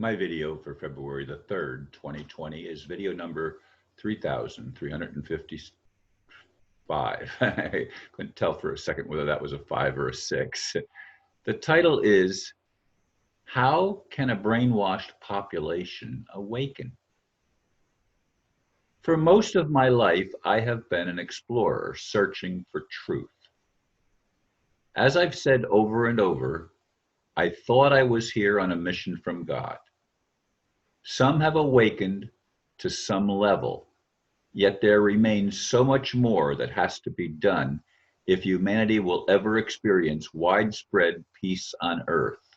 My video for February the 3rd, 2020 is video number 3,355. I couldn't tell for a second whether that was a 5 or a 6. The title is, How Can a Brainwashed Population Awaken? For most of my life, I have been an explorer searching for truth. As I've said over and over, I thought I was here on a mission from God. Some have awakened to some level, yet there remains so much more that has to be done if humanity will ever experience widespread peace on earth.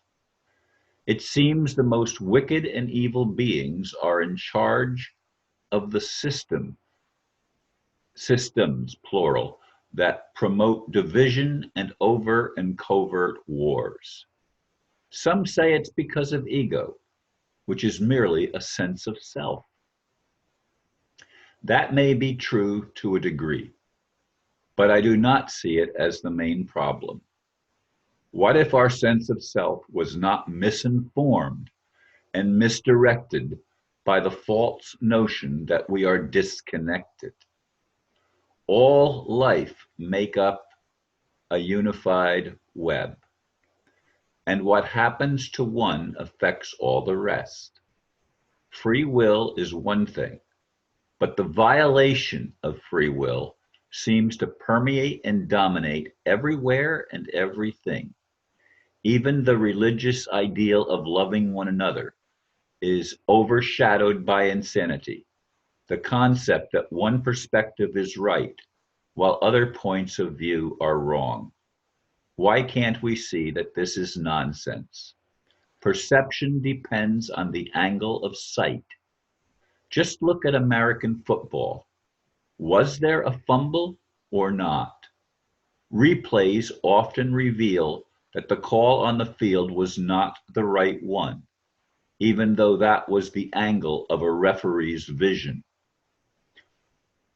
It seems the most wicked and evil beings are in charge of the systems, plural, that promote division and overt and covert wars. Some say it's because of ego, which is merely a sense of self. That may be true to a degree, but I do not see it as the main problem. What if our sense of self was not misinformed and misdirected by the false notion that we are disconnected? All life make up a unified web, and what happens to one affects all the rest. Free will is one thing, but the violation of free will seems to permeate and dominate everywhere and everything. Even the religious ideal of loving one another is overshadowed by insanity, the concept that one perspective is right while other points of view are wrong. Why can't we see that this is nonsense? Perception depends on the angle of sight. Just look at American football. Was there a fumble or not? Replays often reveal that the call on the field was not the right one, even though that was the angle of a referee's vision.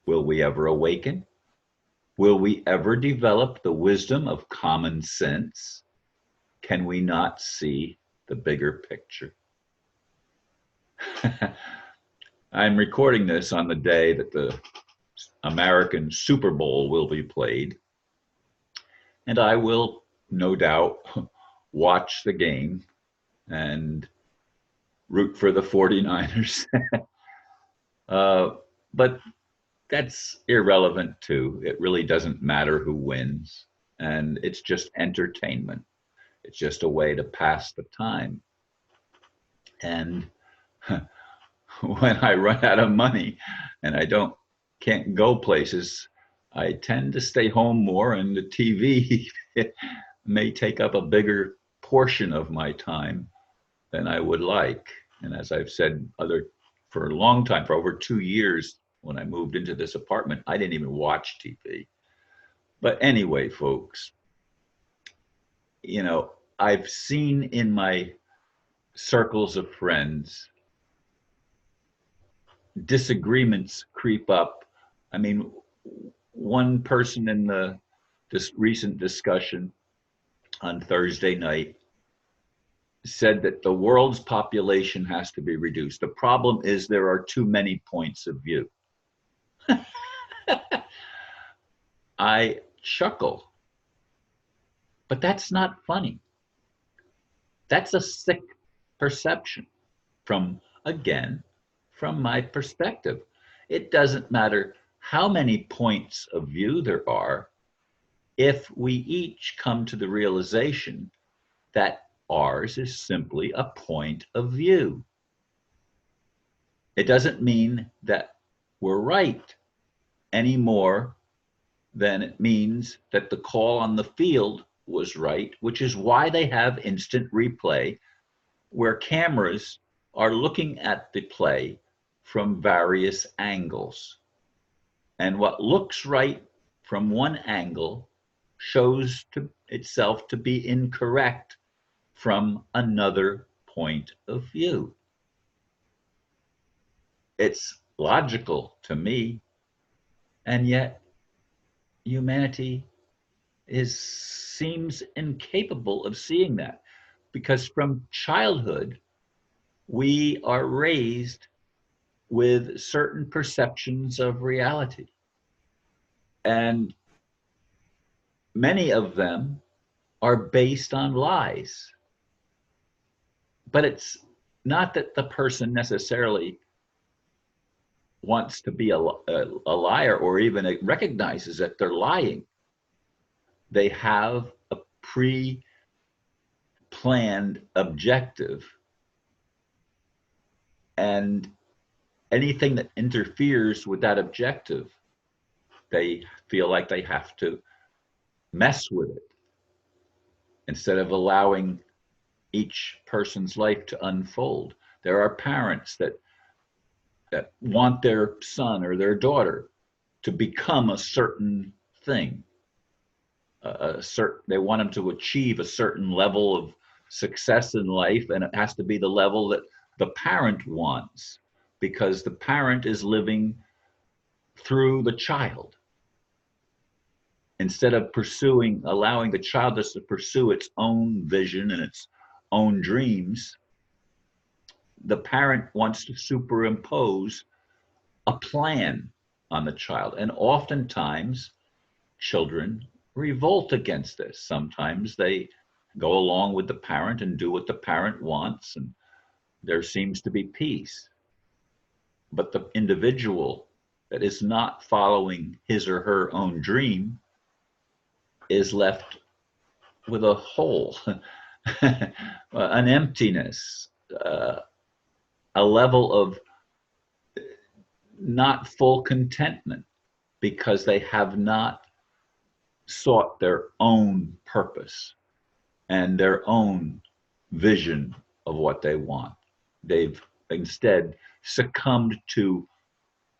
Will we ever awaken? Will we ever develop the wisdom of common sense? Can we not see the bigger picture? I'm recording this on the day that the American Super Bowl will be played, and I will no doubt watch the game and root for the 49ers. But that's irrelevant too. It really doesn't matter who wins, and it's just entertainment. It's just a way to pass the time. And when I run out of money and I can't go places, I tend to stay home more, and the TV may take up a bigger portion of my time than I would like. And as I've said for a long time, for over 2 years, when I moved into this apartment, I didn't even watch TV. But anyway, folks, I've seen in my circles of friends disagreements creep up. I mean, one person in this recent discussion on Thursday night said that the world's population has to be reduced. The problem is there are too many points of view. I chuckle, but that's not funny. That's a sick perception from my perspective. It doesn't matter how many points of view there are if we each come to the realization that ours is simply a point of view. It doesn't mean that we're right any more than it means that the call on the field was right, which is why they have instant replay, where cameras are looking at the play from various angles. And what looks right from one angle shows itself to be incorrect from another point of view. It's logical to me, and yet humanity seems incapable of seeing that, because from childhood we are raised with certain perceptions of reality. And many of them are based on lies. But it's not that the person necessarily wants to be a liar or even recognizes that they're lying. They have a pre-planned objective, and anything that interferes with that objective, they feel like they have to mess with it instead of allowing each person's life to unfold. There are parents that want their son or their daughter to become a certain thing. They want them to achieve a certain level of success in life, and it has to be the level that the parent wants, because the parent is living through the child. Instead of allowing the child just to pursue its own vision and its own dreams, the parent wants to superimpose a plan on the child. And oftentimes, children revolt against this. Sometimes they go along with the parent and do what the parent wants, and there seems to be peace. But the individual that is not following his or her own dream is left with a hole, an emptiness, a level of not full contentment, because they have not sought their own purpose and their own vision of what they want. They've instead succumbed to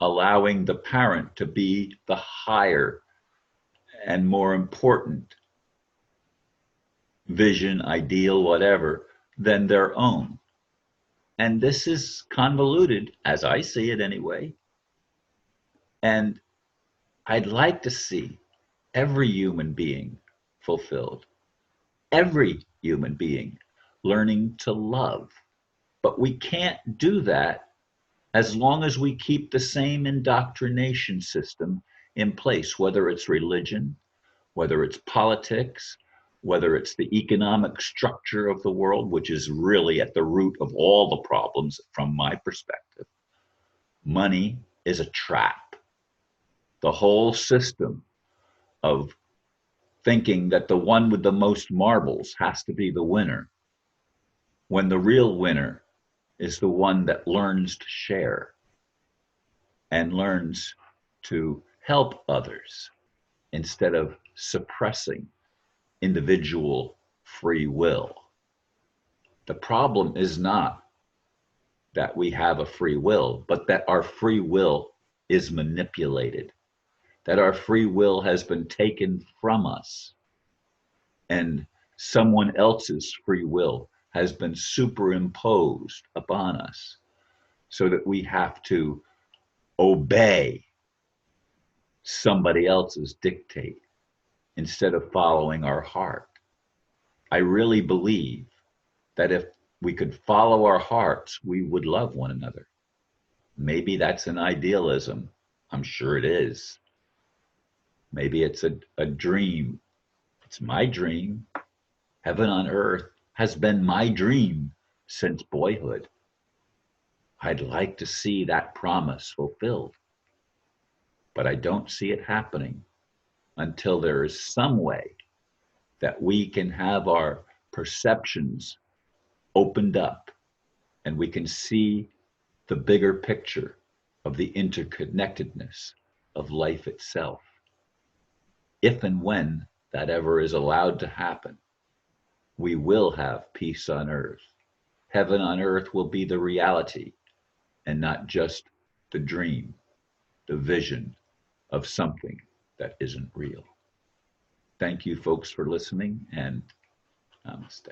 allowing the parent to be the higher and more important vision, ideal, whatever, than their own. And this is convoluted, as I see it anyway. And I'd like to see every human being fulfilled, every human being learning to love. But we can't do that as long as we keep the same indoctrination system in place, whether it's religion, whether it's politics, whether it's the economic structure of the world, which is really at the root of all the problems from my perspective. Money is a trap. The whole system of thinking that the one with the most marbles has to be the winner, when the real winner is the one that learns to share and learns to help others instead of suppressing individual free will. The problem is not that we have a free will, but that our free will is manipulated, that our free will has been taken from us, and someone else's free will has been superimposed upon us, so that we have to obey somebody else's dictate instead of following our heart. I really believe that if we could follow our hearts, we would love one another. Maybe that's an idealism. I'm sure it is. Maybe it's a dream. It's my dream. Heaven on earth has been my dream since boyhood. I'd like to see that promise fulfilled, but I don't see it happening until there is some way that we can have our perceptions opened up and we can see the bigger picture of the interconnectedness of life itself. If and when that ever is allowed to happen, we will have peace on earth. Heaven on earth will be the reality and not just the dream, the vision of something that isn't real. Thank you, folks, for listening, and namaste.